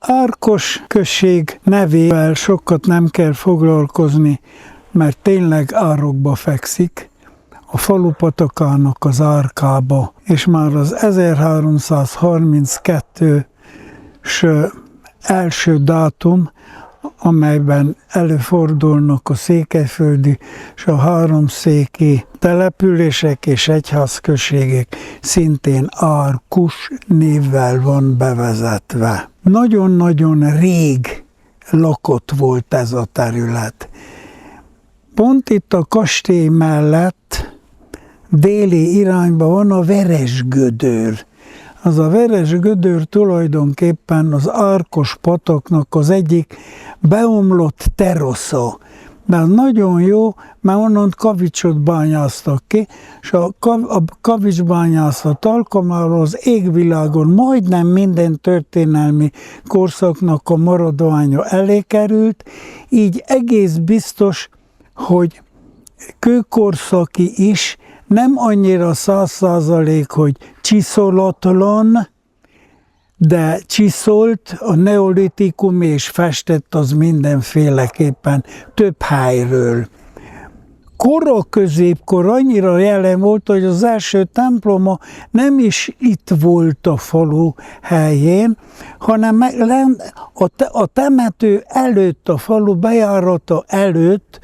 Árkos község nevével sokat nem kell foglalkozni, mert tényleg árokba fekszik, a falupatakának az árkába, és már az 1332-s első dátum, amelyben előfordulnak a székelyföldi és a háromszéki települések és egyházközségek, szintén Árkus névvel van bevezetve. Nagyon-nagyon rég lakott volt ez a terület. Pont itt a kastély mellett déli irányban van a Veresgödör. Az a Veresgödör tulajdonképpen az Árkos pataknak az egyik beomlott terasza. Mert nagyon jó, mert onnan kavicsot bányáztak ki, és a kavicsbányászat alkalmából az égvilágon majdnem minden történelmi korszaknak a maradványa elé került, így egész biztos, hogy kőkorszaki is, nem annyira 100%, hogy csiszolatlan, de csiszolt, a neolitikum és festett az mindenféleképpen több helyről. Kora középkor annyira jelen volt, hogy az első temploma nem is itt volt a falu helyén, hanem a temető előtt, a falu bejárata előtt,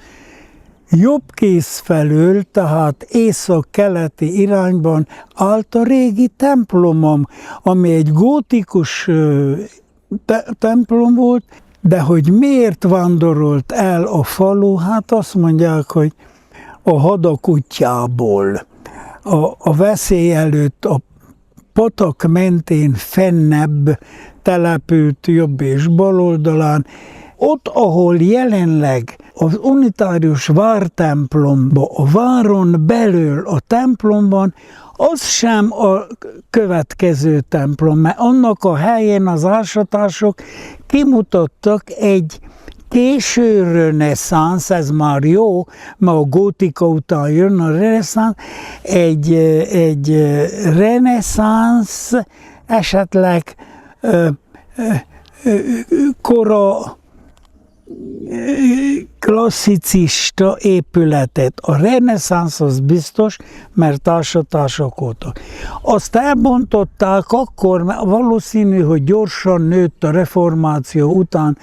jobb kéz felől, tehát észak-keleti irányban állt a régi templomom, ami egy gótikus templom volt, de hogy miért vándorolt el a falu, hát azt mondják, hogy a hadak útjából. A veszély előtt a patak mentén fennebb települt jobb és bal oldalán, ott, ahol jelenleg az unitárius vártemplomban, a váron belül a templomban, az sem a következő templom, mert annak a helyén az ásatások kimutattak egy késő reneszánsz, ez már jó, mert a gótika után jön a reneszánsz, egy reneszánsz, esetleg kora klasszicista épületet. A reneszánsz az biztos, mert ásatások voltak. Azt elbontották akkor, mert valószínű, hogy gyorsan nőtt a reformáció után,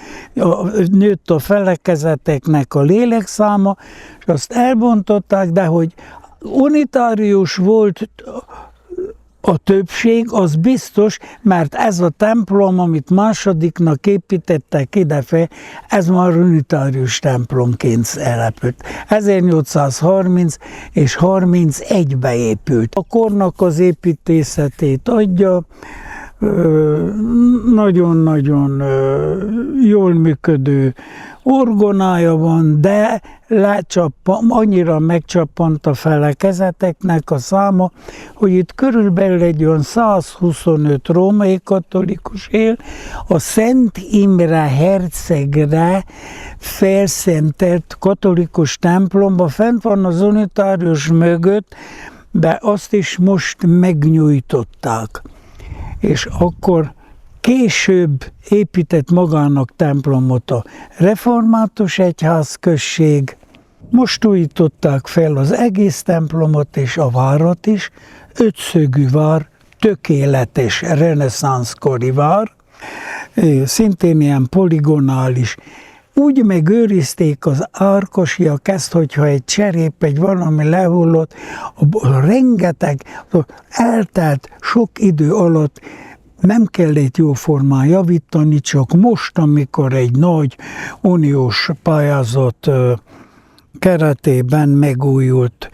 nőtt a felekezeteknek a lélekszáma, és azt elbontották, de hogy unitárius volt a többség, az biztos, mert ez a templom, amit másodiknak építettek idefelé, ez már unitárius templomként szerepült. 1830 és 31-be épült. A kornak az építészetét adja, nagyon-nagyon jól működő orgonája van, de annyira megcsappant a felekezeteknek a száma, hogy itt körülbelül egy olyan 125 római katolikus él, a Szent Imre hercegre felszentelt katolikus templomba, fent van az unitárius mögött, de azt is most megnyújtották. És akkor később épített magának templomot a református egyházközség. Most újították fel az egész templomot és a várat is, ötszögű vár, tökéletes reneszánszkori vár, szintén ilyen poligonális. Úgy megőrizték az árkosiak ezt, hogyha egy cserép, egy valami lehullott, rengeteg, eltelt sok idő alatt nem kellett jóformán javítani, csak most, amikor egy nagy uniós pályázat keretében megújult